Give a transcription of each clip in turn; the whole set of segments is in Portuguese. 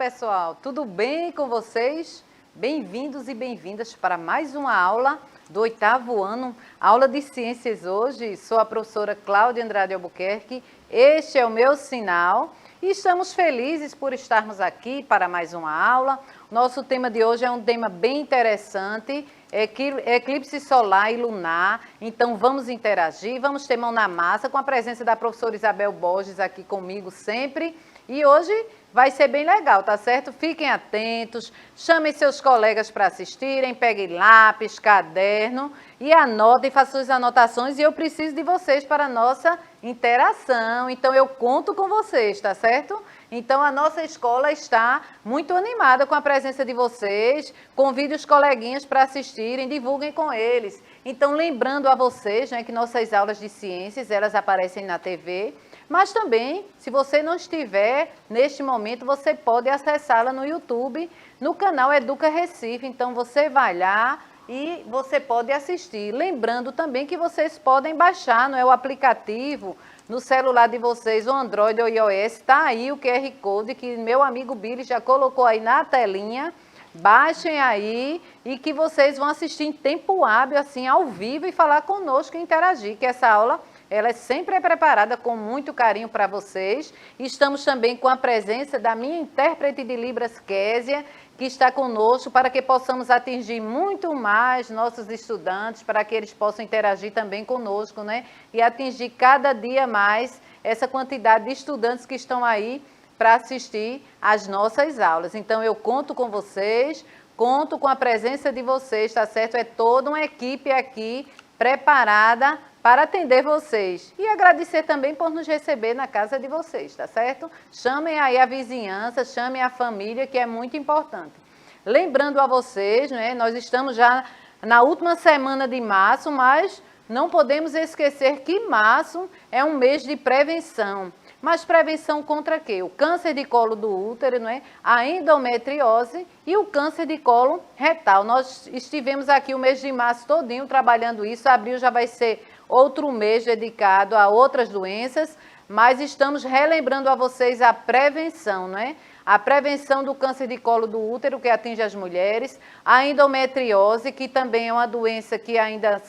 pessoal, tudo bem com vocês? Bem-vindos e bem-vindas para mais uma aula do 8º ano, aula de ciências hoje. Sou a professora Cláudia Andrade Albuquerque, este é o meu sinal e estamos felizes por estarmos aqui para mais uma aula. Nosso tema de hoje é um tema bem interessante, eclipse solar e lunar, então vamos interagir, vamos ter mão na massa com a presença da professora Isabel Borges aqui comigo sempre. E hoje vai ser bem legal, tá certo? Fiquem atentos, chamem seus colegas para assistirem, peguem lápis, caderno e anotem, façam suas anotações. E eu preciso de vocês para a nossa interação, então eu conto com vocês, tá certo? Então a nossa escola está muito animada com a presença de vocês, convide os coleguinhas para assistirem, divulguem com eles. Então lembrando a vocês, né, que nossas aulas de ciências, elas aparecem na TV, mas também, se você não estiver neste momento, você pode acessá-la no YouTube, no canal Educa Recife. Então, você vai lá e você pode assistir. Lembrando também que vocês podem baixar, não é, o aplicativo no celular de vocês, o Android ou iOS. Está aí o QR Code que meu amigo Billy já colocou aí na telinha. Baixem aí e que vocês vão assistir em tempo hábil, assim, ao vivo e falar conosco e interagir, que essa aula ela sempre é preparada com muito carinho para vocês. Estamos também com a presença da minha intérprete de Libras, Késia, que está conosco para que possamos atingir muito mais nossos estudantes, para que eles possam interagir também conosco, né? E atingir cada dia mais essa quantidade de estudantes que estão aí para assistir às nossas aulas. Então, eu conto com vocês, conto com a presença de vocês, tá certo? É toda uma equipe aqui preparada para atender vocês. E agradecer também por nos receber na casa de vocês, tá certo? Chamem aí a vizinhança, chamem a família, que é muito importante. Lembrando a vocês, né, nós estamos já na última semana de março, mas não podemos esquecer que março é um mês de prevenção. Mas prevenção contra quê? O câncer de colo do útero, não é? A endometriose e o câncer de colo retal. Nós estivemos aqui o mês de março todinho trabalhando isso, abril já vai ser outro mês dedicado a outras doenças, mas estamos relembrando a vocês a prevenção, não é? A prevenção do câncer de colo do útero, que atinge as mulheres, a endometriose, que também é uma doença que ainda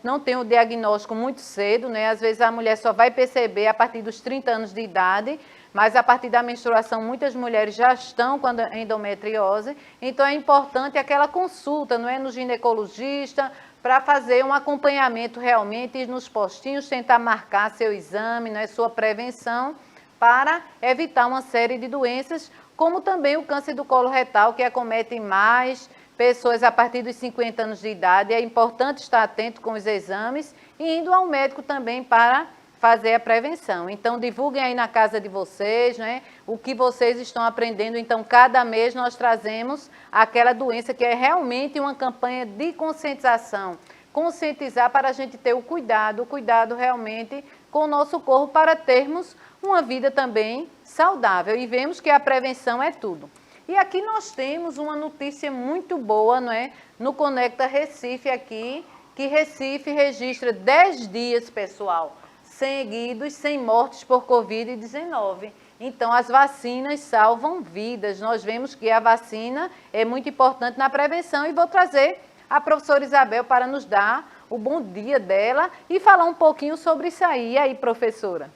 não tem o diagnóstico muito cedo, né? Às vezes a mulher só vai perceber a partir dos 30 anos de idade, mas a partir da menstruação muitas mulheres já estão com a endometriose, então é importante aquela consulta, não é, no ginecologista, para fazer um acompanhamento realmente nos postinhos, tentar marcar seu exame, não é, sua prevenção, para evitar uma série de doenças, como também o câncer do colo retal, que acomete mais pessoas a partir dos 50 anos de idade. É importante estar atento com os exames e indo ao médico também para fazer a prevenção. Então, divulguem aí na casa de vocês, né, o que vocês estão aprendendo. Então, cada mês nós trazemos aquela doença que é realmente uma campanha de conscientização. Conscientizar para a gente ter o cuidado realmente com o nosso corpo para termos uma vida também saudável. E vemos que a prevenção é tudo. E aqui nós temos uma notícia muito boa, não é? No Conecta Recife aqui, que Recife registra 10 dias, pessoal, seguidos sem mortes por Covid-19. Então, as vacinas salvam vidas. Nós vemos que a vacina é muito importante na prevenção e vou trazer a professora Isabel para nos dar o bom dia dela e falar um pouquinho sobre isso aí. E aí, professora?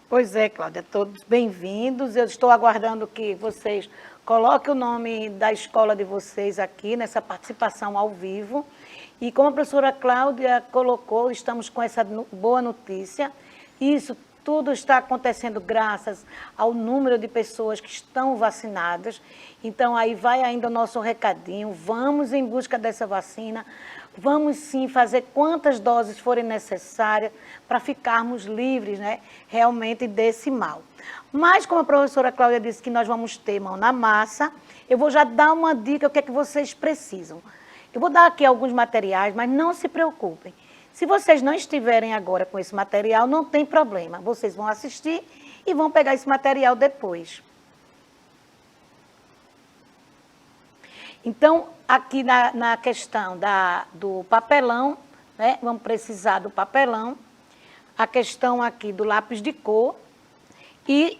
Pois é, Cláudia, todos bem-vindos. Eu estou aguardando que vocês coloquem o nome da escola de vocês aqui nessa participação ao vivo. E como a professora Cláudia colocou, estamos com essa boa notícia. Isso tudo está acontecendo graças ao número de pessoas que estão vacinadas. Então, aí vai ainda o nosso recadinho. Vamos em busca dessa vacina. Vamos sim fazer quantas doses forem necessárias para ficarmos livres, né, realmente desse mal. Mas, como a professora Cláudia disse que nós vamos ter mão na massa, eu vou já dar uma dica, o que é que vocês precisam. Eu vou dar aqui alguns materiais, mas não se preocupem. Se vocês não estiverem agora com esse material, não tem problema. Vocês vão assistir e vão pegar esse material depois. Então, aqui na questão do papelão, né, vamos precisar do papelão, a questão aqui do lápis de cor e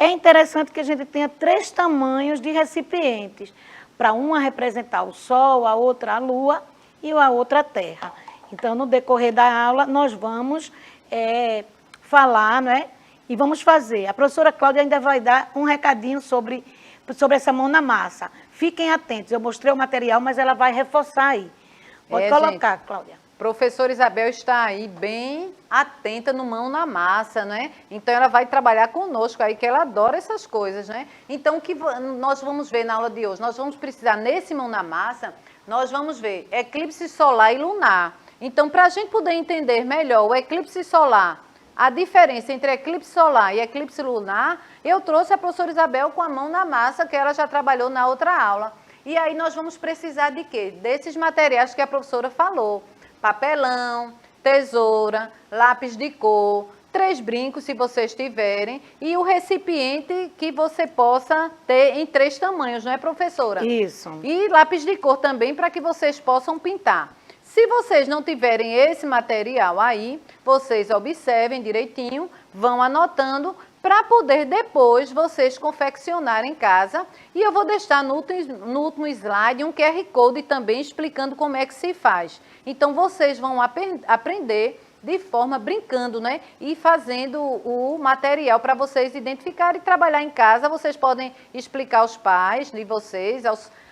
é interessante que a gente tenha 3 tamanhos de recipientes, para uma representar o Sol, a outra a Lua e a outra a Terra. Então, no decorrer da aula, nós vamos falar, né? E vamos fazer. A professora Cláudia ainda vai dar um recadinho sobre essa mão na massa. Fiquem atentos, eu mostrei o material, mas ela vai reforçar aí. Pode colocar, gente, Cláudia. Professora Isabel está aí bem atenta no mão na massa, né? Então, ela vai trabalhar conosco aí, que ela adora essas coisas, né? Então, o que nós vamos ver na aula de hoje? Nós vamos precisar, nesse mão na massa, nós vamos ver eclipse solar e lunar. Então, para a gente poder entender melhor o eclipse solar, a diferença entre eclipse solar e eclipse lunar, eu trouxe a professora Isabel com a mão na massa, que ela já trabalhou na outra aula. E aí nós vamos precisar de quê? Desses materiais que a professora falou. Papelão, tesoura, lápis de cor, 3 brincos, se vocês tiverem, e o recipiente que você possa ter em 3 tamanhos, não é, professora? Isso. E lápis de cor também, para que vocês possam pintar. Se vocês não tiverem esse material aí, vocês observem direitinho, vão anotando, para poder depois vocês confeccionarem em casa. E eu vou deixar no último slide um QR Code também explicando como é que se faz. Então, vocês vão aprender de forma brincando, né? E fazendo o material para vocês identificarem e trabalhar em casa. Vocês podem explicar aos pais de vocês,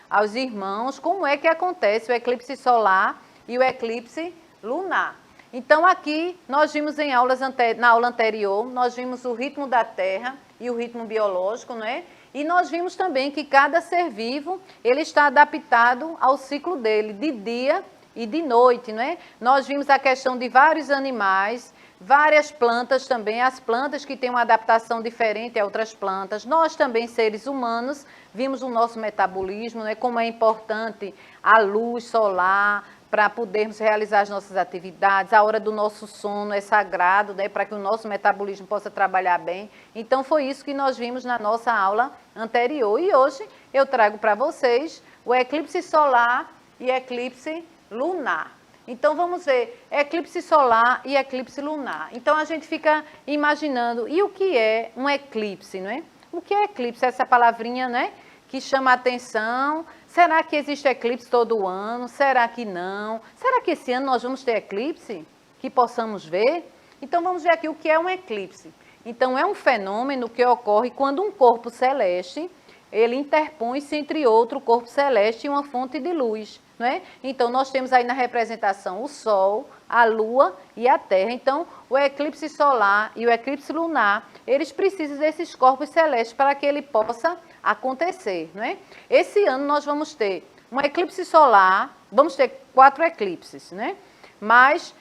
aos irmãos, como é que acontece o eclipse solar e o eclipse lunar. Então, aqui, nós vimos na aula anterior, nós vimos o ritmo da Terra e o ritmo biológico, né? E nós vimos também que cada ser vivo, ele está adaptado ao ciclo dele, de dia e de noite, né? Nós vimos a questão de vários animais, várias plantas também, as plantas que têm uma adaptação diferente a outras plantas. Nós também, seres humanos, vimos o nosso metabolismo, né? Como é importante a luz solar, para podermos realizar as nossas atividades, a hora do nosso sono é sagrado, né, para que o nosso metabolismo possa trabalhar bem. Então, foi isso que nós vimos na nossa aula anterior. E hoje eu trago para vocês o eclipse solar e eclipse lunar. Então, vamos ver eclipse solar e eclipse lunar. Então, a gente fica imaginando, e o que é um eclipse, não é? O que é eclipse? Essa palavrinha, né, que chama a atenção. Será que existe eclipse todo ano? Será que não? Será que esse ano nós vamos ter eclipse que possamos ver? Então, vamos ver aqui o que é um eclipse. Então, é um fenômeno que ocorre quando um corpo celeste, ele interpõe-se entre outro corpo celeste e uma fonte de luz, não é? Então, nós temos aí na representação o Sol, a Lua e a Terra. Então, o eclipse solar e o eclipse lunar, eles precisam desses corpos celestes para que ele possa acontecer, não é? Esse ano nós vamos ter um eclipse solar, vamos ter 4 eclipses, né? Mas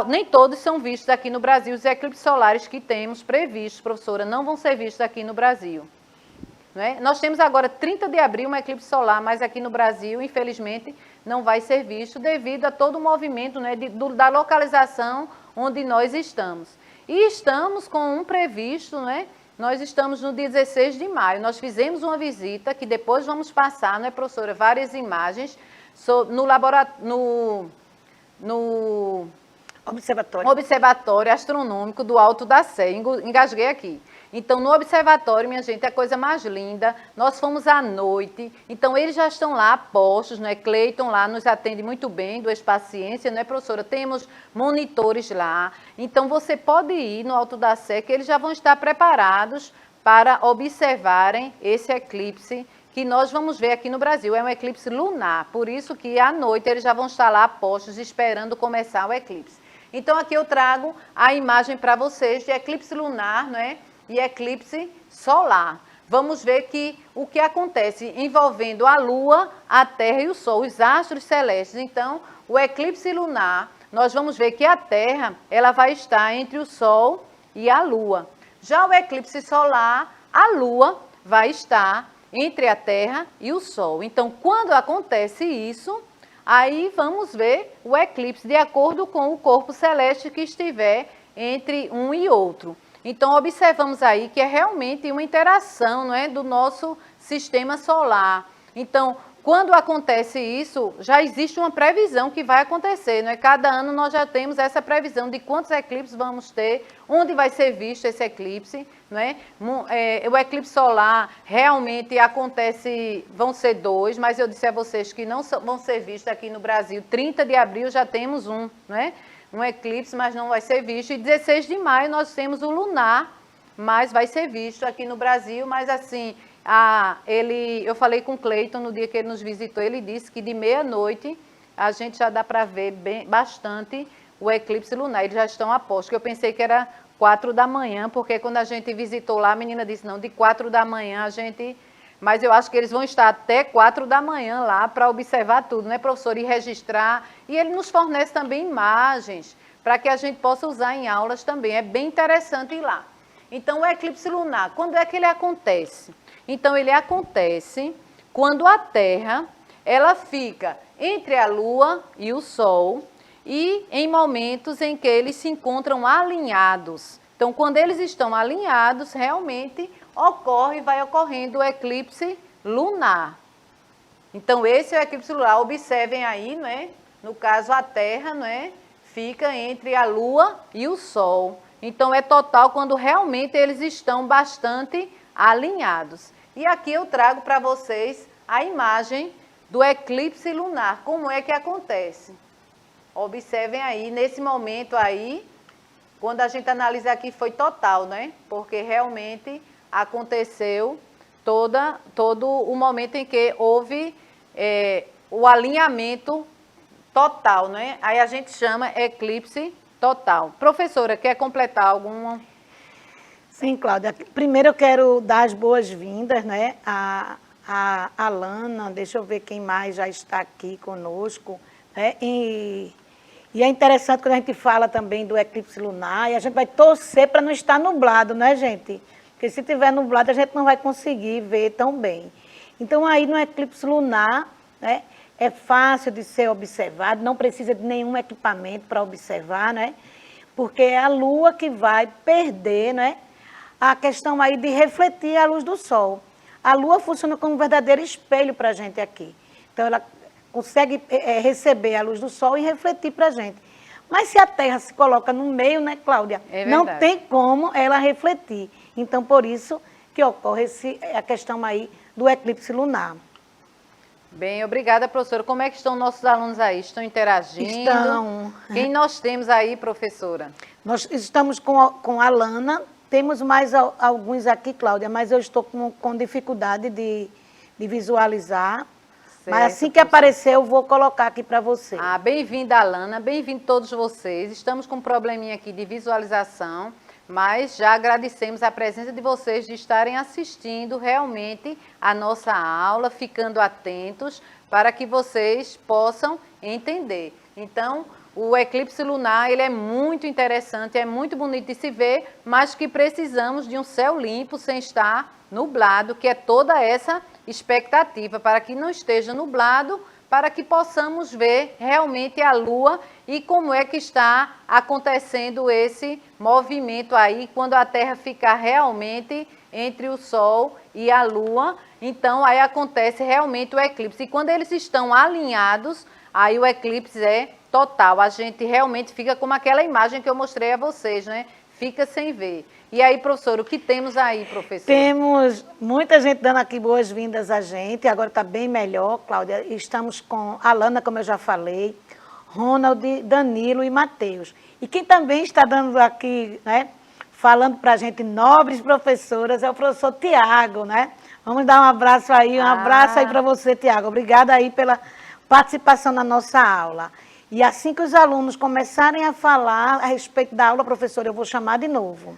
nem todos são vistos aqui no Brasil. Os eclipses solares que temos previstos, professora, não vão ser vistos aqui no Brasil. Não é? Nós temos agora 30 de abril um eclipse solar, mas aqui no Brasil, infelizmente, não vai ser visto devido a todo o movimento, né, da localização onde nós estamos. E estamos com um previsto, né? Nós estamos no 16 de maio, nós fizemos uma visita, que depois vamos passar, né, professora, várias imagens no observatório astronômico do Alto da Sé, engasguei aqui. Então, no observatório, minha gente, é a coisa mais linda. Nós fomos à noite, então eles já estão lá postos, né? Cleiton lá nos atende muito bem, do Espaciência, né, professora? Temos monitores lá. Então, você pode ir no Alto da Sé, que eles já vão estar preparados para observarem esse eclipse que nós vamos ver aqui no Brasil. É um eclipse lunar, por isso que à noite eles já vão estar lá postos, esperando começar o eclipse. Então, aqui eu trago a imagem para vocês de eclipse lunar, né? E eclipse solar. Vamos ver o que acontece envolvendo a Lua, a Terra e o Sol, os astros celestes. Então, o eclipse lunar, nós vamos ver que a Terra, ela vai estar entre o Sol e a Lua. Já o eclipse solar, a Lua vai estar entre a Terra e o Sol. Então, quando acontece isso, aí vamos ver o eclipse de acordo com o corpo celeste que estiver entre um e outro. Então, observamos aí que é realmente uma interação, não é, do nosso sistema solar. Então, quando acontece isso, já existe uma previsão que vai acontecer, não é? Cada ano nós já temos essa previsão de quantos eclipses vamos ter, onde vai ser visto esse eclipse, não é? O eclipse solar realmente acontece, vão ser 2, mas eu disse a vocês que não vão ser vistos aqui no Brasil. 30 de abril já temos um, não é? Um eclipse, mas não vai ser visto. E 16 de maio nós temos o lunar, mas vai ser visto aqui no Brasil, mas assim... eu falei com o Cleiton no dia que ele nos visitou, ele disse que de meia-noite a gente já dá para ver bastante o eclipse lunar, eles já estão a postos, que eu pensei que era 4 da manhã, porque quando a gente visitou lá, a menina disse, não, de 4 da manhã a gente... Mas eu acho que eles vão estar até 4 da manhã lá para observar tudo, né, professor? E registrar, e ele nos fornece também imagens, para que a gente possa usar em aulas também, é bem interessante ir lá. Então, o eclipse lunar, quando é que ele acontece? Então, ele acontece quando a Terra, ela fica entre a Lua e o Sol e em momentos em que eles se encontram alinhados. Então, quando eles estão alinhados, realmente vai ocorrendo o eclipse lunar. Então, esse é o eclipse lunar. Observem aí, né? No caso, a Terra, né, fica entre a Lua e o Sol. Então, é total quando realmente eles estão bastante alinhados. E aqui eu trago para vocês a imagem do eclipse lunar, como é que acontece. Observem aí, nesse momento aí, quando a gente analisa aqui foi total, né? Porque realmente aconteceu todo o momento em que houve o alinhamento total, né? Aí a gente chama eclipse total. Professora, quer completar alguma? Sim, Cláudia. Primeiro eu quero dar as boas-vindas, né, a Alana, deixa eu ver quem mais já está aqui conosco, né? E é interessante quando a gente fala também do eclipse lunar, e a gente vai torcer para não estar nublado, né, gente? Porque se tiver nublado a gente não vai conseguir ver tão bem. Então aí no eclipse lunar, né, é fácil de ser observado, não precisa de nenhum equipamento para observar, né? Porque é a Lua que vai perder, né, a questão aí de refletir a luz do Sol. A Lua funciona como um verdadeiro espelho para a gente aqui. Então, ela consegue receber a luz do Sol e refletir para a gente. Mas se a Terra se coloca no meio, né, Cláudia? Não tem como ela refletir. Então, por isso que ocorre a questão aí do eclipse lunar. Bem, obrigada, professora. Como é que estão nossos alunos aí? Estão interagindo? Estão. Quem nós temos aí, professora? Nós estamos com a Lana. Temos mais alguns aqui, Cláudia, mas eu estou com dificuldade de visualizar. Certo, mas assim que aparecer, eu vou colocar aqui para você. Bem-vinda, Alana, bem-vindo todos vocês. Estamos com um probleminha aqui de visualização, mas já agradecemos a presença de vocês de estarem assistindo realmente a nossa aula, ficando atentos para que vocês possam entender. Então, o eclipse lunar, ele é muito interessante, é muito bonito de se ver, mas que precisamos de um céu limpo, sem estar nublado, que é toda essa expectativa, para que não esteja nublado, para que possamos ver realmente a Lua e como é que está acontecendo esse movimento aí, quando a Terra ficar realmente entre o Sol e a Lua, então aí acontece realmente o eclipse. E quando eles estão alinhados, aí o eclipse é total, a gente realmente fica como aquela imagem que eu mostrei a vocês, né? Fica sem ver. E aí, professor, o que temos aí, professor? Temos muita gente dando aqui boas-vindas a gente, agora está bem melhor, Cláudia. Estamos com a Alana, como eu já falei, Ronald, Danilo e Matheus. E quem também está dando aqui, né, falando para a gente, nobres professoras, é o professor Tiago, né? Vamos dar um abraço aí para você, Tiago. Obrigada aí pela participação na nossa aula. E assim que os alunos começarem a falar a respeito da aula, professora, eu vou chamar de novo.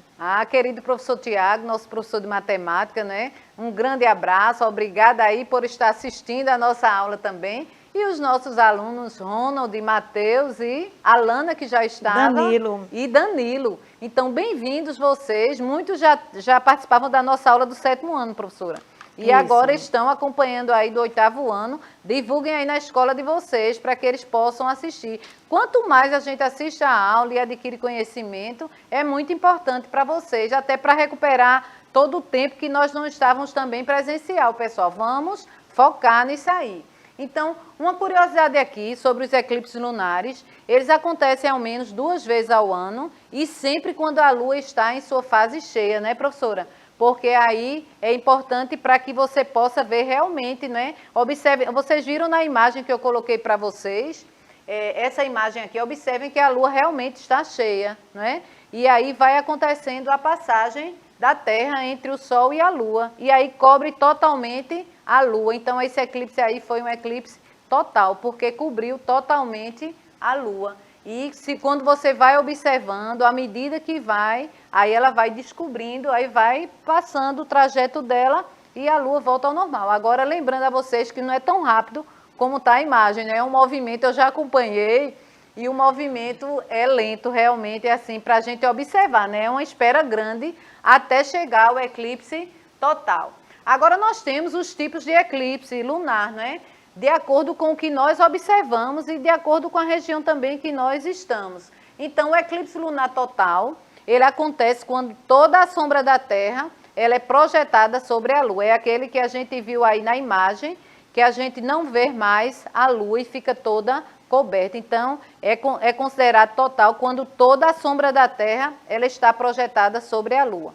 Querido professor Tiago, nosso professor de matemática, né? Um grande abraço, obrigada aí por estar assistindo a nossa aula também. E os nossos alunos, Ronald, Matheus e Alana, que já estava. Danilo. E Danilo. Então, bem-vindos vocês. Muitos já participavam da nossa aula do 7º ano, professora. E isso. Agora estão acompanhando aí do 8º ano. Divulguem aí na escola de vocês para que eles possam assistir. Quanto mais a gente assiste a aula e adquire conhecimento, é muito importante para vocês, até para recuperar todo o tempo que nós não estávamos também presencial, pessoal. Vamos focar nisso aí. Então, uma curiosidade aqui sobre os eclipses lunares, eles acontecem ao menos 2 vezes ao ano e sempre quando a Lua está em sua fase cheia, né, professora? Porque aí é importante para que você possa ver realmente, né? Observe, vocês viram na imagem que eu coloquei para vocês, essa imagem aqui, observem que a Lua realmente está cheia, né? E aí vai acontecendo a passagem da Terra entre o Sol e a Lua, e aí cobre totalmente a Lua. Então, esse eclipse aí foi um eclipse total, porque cobriu totalmente a Lua. E quando você vai observando, à medida que vai, aí ela vai descobrindo, aí vai passando o trajeto dela e a Lua volta ao normal. Agora, lembrando a vocês que não é tão rápido como está a imagem, né? É um movimento, eu já acompanhei, e o movimento é lento realmente, é assim, para a gente observar, né? É uma espera grande até chegar ao eclipse total. Agora nós temos os tipos de eclipse lunar, né? De acordo com o que nós observamos e de acordo com a região também que nós estamos. Então, o eclipse lunar total, ele acontece quando toda a sombra da Terra, ela é projetada sobre a Lua. É aquele que a gente viu aí na imagem, que a gente não vê mais a Lua e fica toda coberta. Então, é considerado total quando toda a sombra da Terra ela está projetada sobre a Lua.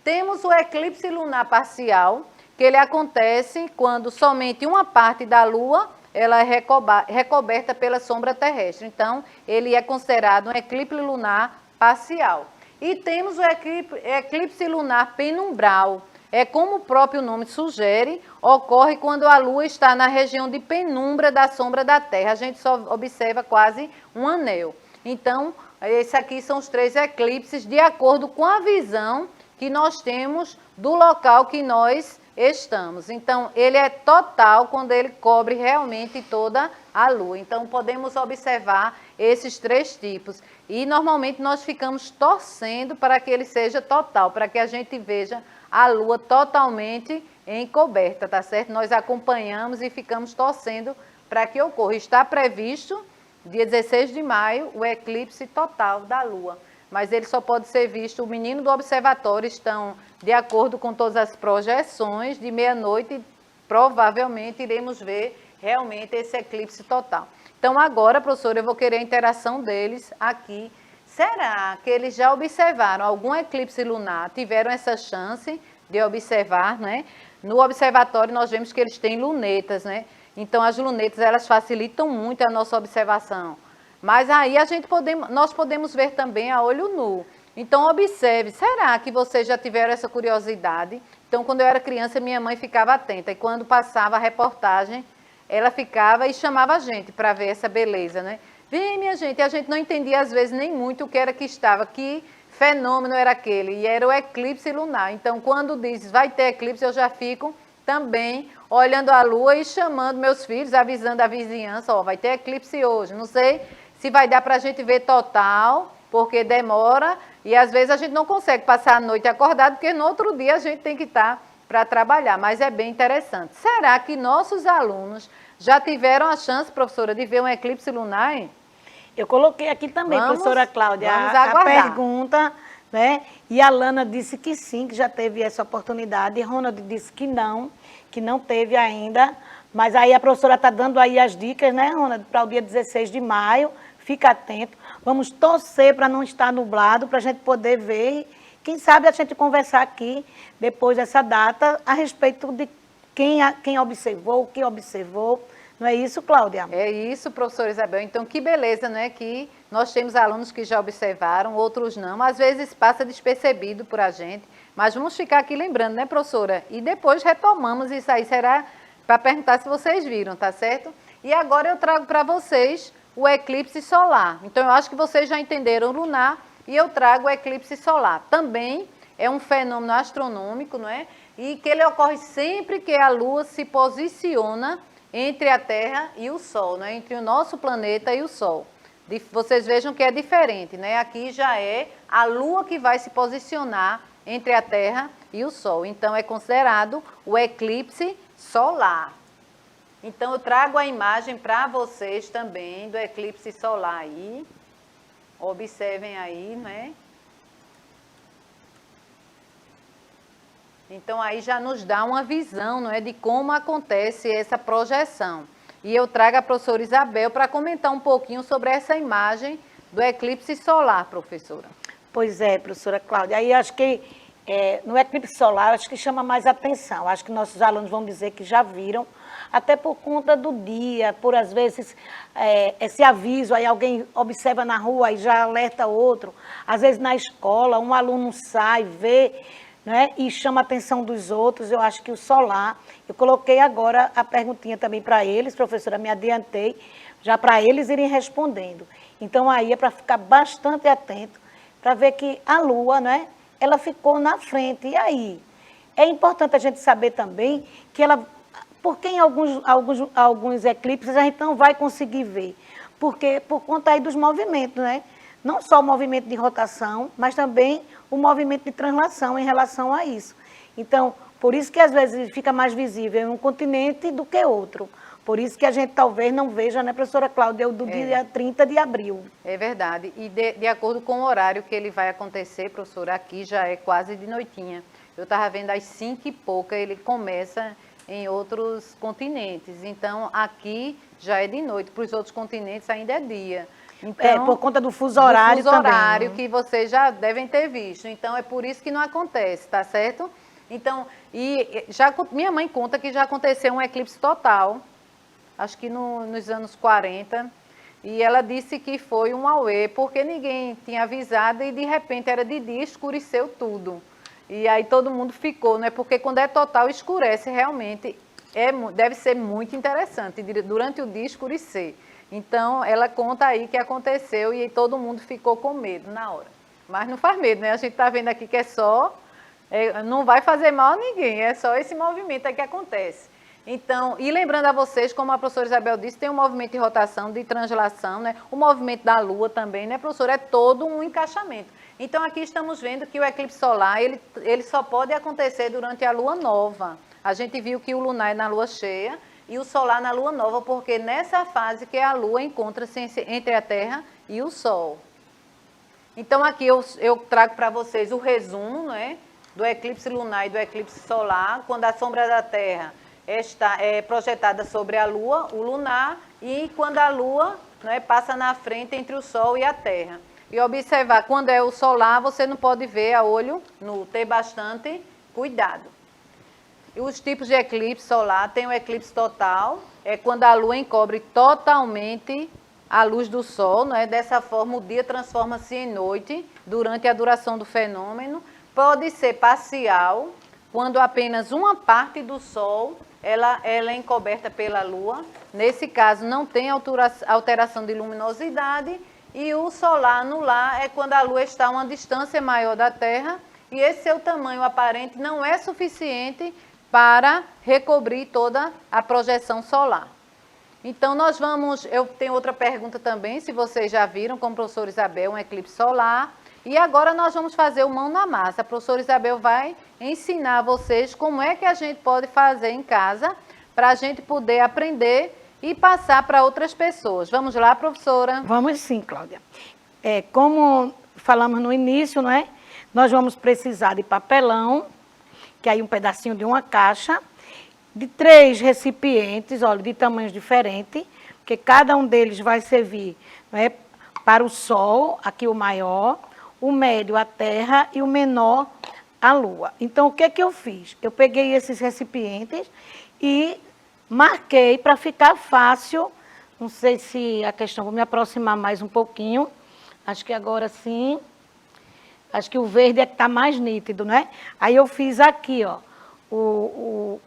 Temos o eclipse lunar parcial, que ele acontece quando somente uma parte da Lua ela é recoberta pela sombra terrestre. Então, ele é considerado um eclipse lunar parcial. E temos o eclipse lunar penumbral. É como o próprio nome sugere, ocorre quando a Lua está na região de penumbra da sombra da Terra. A gente só observa quase um anel. Então, esses aqui são os 3 eclipses de acordo com a visão que nós temos do local que nós estamos. Então, ele é total quando ele cobre realmente toda a Lua. Então, podemos observar esses 3 tipos. E, normalmente, nós ficamos torcendo para que ele seja total, para que a gente veja a Lua totalmente encoberta, tá certo? Nós acompanhamos e ficamos torcendo para que ocorra. Está previsto, dia 16 de maio, o eclipse total da Lua. Mas ele só pode ser visto, o menino do observatório estão, de acordo com todas as projeções, de meia-noite, provavelmente iremos ver realmente esse eclipse total. Então agora, professora, eu vou querer a interação deles aqui. Será que eles já observaram algum eclipse lunar, tiveram essa chance de observar, né? No observatório nós vemos que eles têm lunetas, né? Então as lunetas, elas facilitam muito a nossa observação. Mas aí nós podemos ver também a olho nu. Então observe, será que vocês já tiveram essa curiosidade? Então quando eu era criança, minha mãe ficava atenta e quando passava a reportagem, ela ficava e chamava a gente para ver essa beleza, né? Vem, minha gente, e a gente não entendia às vezes nem muito o que era que estava, que fenômeno era aquele, e era o eclipse lunar. Então, quando diz vai ter eclipse, eu já fico também olhando a Lua e chamando meus filhos, avisando a vizinhança, ó, vai ter eclipse hoje. Não sei se vai dar para a gente ver total, porque demora, e às vezes a gente não consegue passar a noite acordado, porque no outro dia a gente tem que estar para trabalhar, mas é bem interessante. Será que nossos alunos já tiveram a chance, professora, de ver um eclipse lunar, hein? Eu coloquei aqui também, professora Cláudia, a pergunta, né? E a Lana disse que sim, que já teve essa oportunidade. E Ronald disse que não teve ainda. Mas aí a professora está dando aí as dicas, né, Ronald, para o dia 16 de maio. Fica atento. Vamos torcer para não estar nublado, para a gente poder ver. Quem sabe a gente conversar aqui, depois dessa data, a respeito de quem observou, o que observou. Não é isso, Cláudia? É isso, professora Isabel. Então, que beleza, né? Que nós temos alunos que já observaram, outros não. Às vezes passa despercebido por a gente, mas vamos ficar aqui lembrando, né, professora? E depois retomamos isso aí. Será para perguntar se vocês viram, tá certo? E agora eu trago para vocês o eclipse solar. Então, eu acho que vocês já entenderam o lunar e eu trago o eclipse solar. Também é um fenômeno astronômico, não é? E que ele ocorre sempre que a Lua se posiciona entre a Terra e o Sol, né? Entre o nosso planeta e o Sol. Vocês vejam que é diferente, né? Aqui já é a Lua que vai se posicionar entre a Terra e o Sol. Então, é considerado o eclipse solar. Então, eu trago a imagem para vocês também do eclipse solar aí. Observem aí, né? Então, aí já nos dá uma visão, não é, de como acontece essa projeção. e eu trago a professora Isabel para comentar um pouquinho sobre essa imagem do eclipse solar, professora. Pois é, professora Cláudia. Aí acho que no eclipse solar, acho que chama mais atenção. Acho que nossos alunos vão dizer que já viram, até por conta do dia, por às vezes esse aviso, aí alguém observa na rua e já alerta outro. Às vezes na escola, um aluno sai, vê, né, e chama a atenção dos outros. Eu acho que o solar, eu coloquei agora a perguntinha também para eles, professora, me adiantei, já para eles irem respondendo. Então aí é para ficar bastante atento, para ver que a Lua, né, ela ficou na frente. E aí? É importante a gente saber também que ela, porque em alguns eclipses a gente não vai conseguir ver, porque por conta aí dos movimentos, né? Não só o movimento de rotação, mas também o movimento de translação em relação a isso. Então, por isso que às vezes fica mais visível em um continente do que outro. Por isso que a gente talvez não veja, né, professora Cláudia, do dia 30 de abril. É verdade. E de acordo com o horário que ele vai acontecer, professora, aqui já é quase de noitinha. Eu estava vendo às 5 e pouca, ele começa em outros continentes. Então, aqui já é de noite. Para os outros continentes ainda é dia. Então, por conta do fuso horário também. Do fuso horário que vocês já devem ter visto. Então, é por isso que não acontece, tá certo? Então, minha mãe conta que já aconteceu um eclipse total, acho que nos anos 40, e ela disse que foi um auê, porque ninguém tinha avisado e de repente era de dia, escureceu tudo. E aí todo mundo ficou, né? Porque quando é total, escurece realmente, deve ser muito interessante, durante o dia escurecer. Então, ela conta aí que aconteceu e todo mundo ficou com medo na hora. Mas não faz medo, né? A gente está vendo aqui que não vai fazer mal a ninguém, é só esse movimento aí que acontece. Então, e lembrando a vocês, como a professora Isabel disse, tem um movimento de rotação, de translação, né? O movimento da Lua também, né, professora? É todo um encaixamento. Então, aqui estamos vendo que o eclipse solar, ele só pode acontecer durante a Lua nova. A gente viu que o lunar é na Lua cheia e o solar na Lua nova, porque nessa fase que a Lua encontra-se entre a Terra e o Sol. Então, aqui eu trago para vocês o resumo, né, do eclipse lunar e do eclipse solar, quando a sombra da Terra é projetada sobre a Lua, o lunar, e quando a Lua, né, passa na frente entre o Sol e a Terra. E observar, quando é o solar, você não pode ver a olho nu, ter bastante cuidado. E os tipos de eclipse solar, tem o eclipse total, é quando a Lua encobre totalmente a luz do Sol, né? Dessa forma o dia transforma-se em noite durante a duração do fenômeno. Pode ser parcial, quando apenas uma parte do Sol ela é encoberta pela Lua. Nesse caso, não tem alteração de luminosidade. E o solar anular é quando a Lua está a uma distância maior da Terra e esse seu tamanho aparente não é suficiente para recobrir toda a projeção solar. Então, eu tenho outra pergunta também, se vocês já viram, com a professora Isabel, um eclipse solar. E agora nós vamos fazer o mão na massa. A professora Isabel vai ensinar a vocês como é que a gente pode fazer em casa para a gente poder aprender e passar para outras pessoas. Vamos lá, professora? Vamos sim, Cláudia. Como falamos no início, não é? Nós vamos precisar de papelão, que é aí um pedacinho de uma caixa, de 3 recipientes, olha, de tamanhos diferentes, porque cada um deles vai servir, não é, para o Sol, aqui o maior, o médio a Terra e o menor a Lua. Então, o que é que eu fiz? Eu peguei esses recipientes e marquei para ficar fácil. Não sei se a questão, vou me aproximar mais um pouquinho. Acho que agora sim. Acho que o verde é que está mais nítido, né? Aí eu fiz aqui, ó, o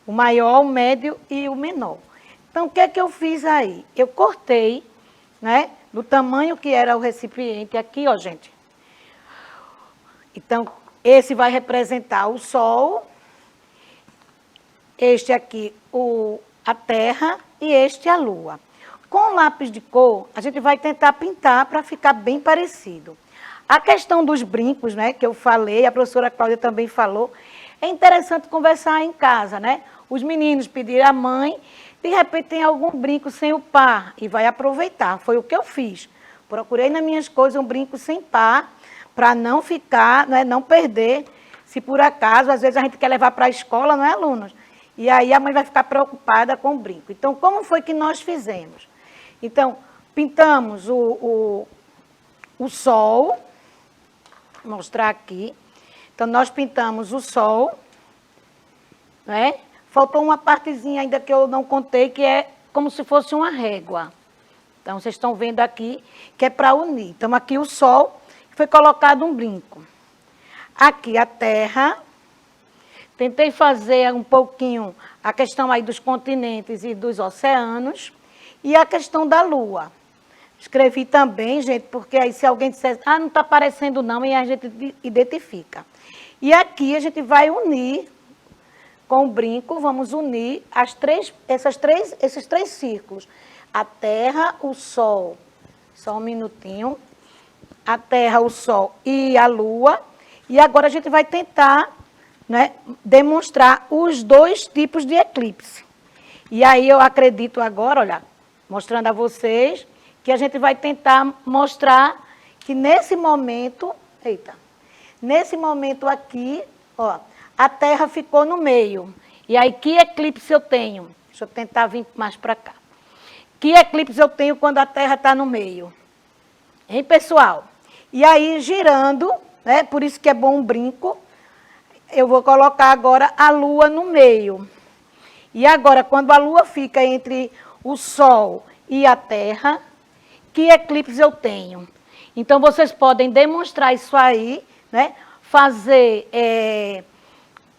maior, o médio e o menor. Então, o que é que eu fiz aí? Eu cortei, né, do tamanho que era o recipiente aqui, ó, gente. Então, esse vai representar o Sol, este aqui a Terra e este a Lua. Com o lápis de cor, a gente vai tentar pintar para ficar bem parecido. A questão dos brincos, né, que eu falei, a professora Cláudia também falou, é interessante conversar em casa, né? Os meninos pedirem à mãe, de repente tem algum brinco sem o par e vai aproveitar. Foi o que eu fiz. Procurei nas minhas coisas um brinco sem par, para não ficar, né, não perder, se por acaso, às vezes a gente quer levar para a escola, não é, alunos? E aí a mãe vai ficar preocupada com o brinco. Então, como foi que nós fizemos? Então, pintamos o sol, vou mostrar aqui. Então, nós pintamos o sol, né? Faltou uma partezinha ainda que eu não contei, que é como se fosse uma régua. Então, vocês estão vendo aqui, que é para unir. Então, aqui o sol, foi colocado um brinco. Aqui a terra. Tentei fazer um pouquinho a questão aí dos continentes e dos oceanos. E a questão da lua. Escrevi também, gente, porque aí se alguém disser, não está aparecendo não, e a gente identifica. E aqui a gente vai unir, com o brinco, vamos unir esses três círculos. A terra, o sol, só um minutinho. A terra, o sol e a lua. E agora a gente vai tentar, né, demonstrar os dois tipos de eclipse. E aí eu acredito agora, olha, mostrando a vocês, que a gente vai tentar mostrar que nesse momento, nesse momento aqui, ó, a Terra ficou no meio. E aí que eclipse eu tenho? Deixa eu tentar vir mais para cá. Que eclipse eu tenho quando a Terra está no meio? Hein, pessoal? E aí girando, né, por isso que é bom um brinco, eu vou colocar agora a Lua no meio. E agora, quando a Lua fica entre o Sol e a Terra, que eclipse eu tenho? Então, vocês podem demonstrar isso aí, né? Fazer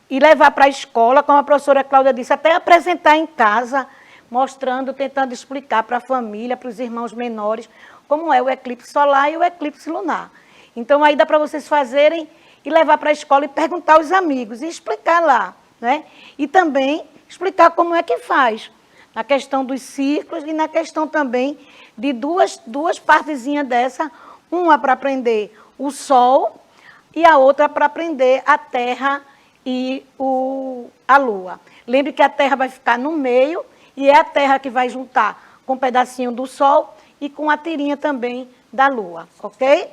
e levar para a escola, como a professora Cláudia disse, até apresentar em casa, mostrando, tentando explicar para a família, para os irmãos menores, como é o eclipse solar e o eclipse lunar. Então, aí dá para vocês fazerem e levar para a escola e perguntar aos amigos e explicar lá, né? E também explicar como é que faz, na questão dos círculos e na questão também de duas partezinhas dessa, uma para aprender o Sol e a outra para aprender a Terra e a Lua. Lembre que a Terra vai ficar no meio e é a Terra que vai juntar com um pedacinho do Sol e com a tirinha também da Lua, ok?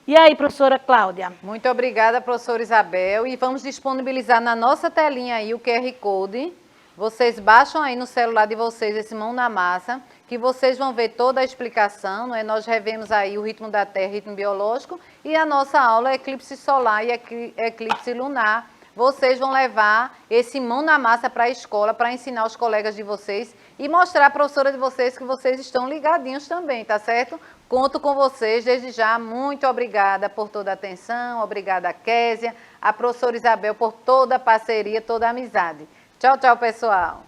E aí, professora Cláudia? Muito obrigada, professora Isabel. E vamos disponibilizar na nossa telinha aí o QR Code. Vocês baixam aí no celular de vocês esse Mão na Massa, que vocês vão ver toda a explicação, né? Nós revemos aí o ritmo da Terra, ritmo biológico, e a nossa aula é eclipse solar e eclipse lunar. Vocês vão levar esse Mão na Massa para a escola, para ensinar os colegas de vocês e mostrar à professora de vocês que vocês estão ligadinhos também, tá certo? Conto com vocês desde já. Muito obrigada por toda a atenção, obrigada a Késia, a professora Isabel por toda a parceria, toda a amizade. Tchau, tchau, pessoal.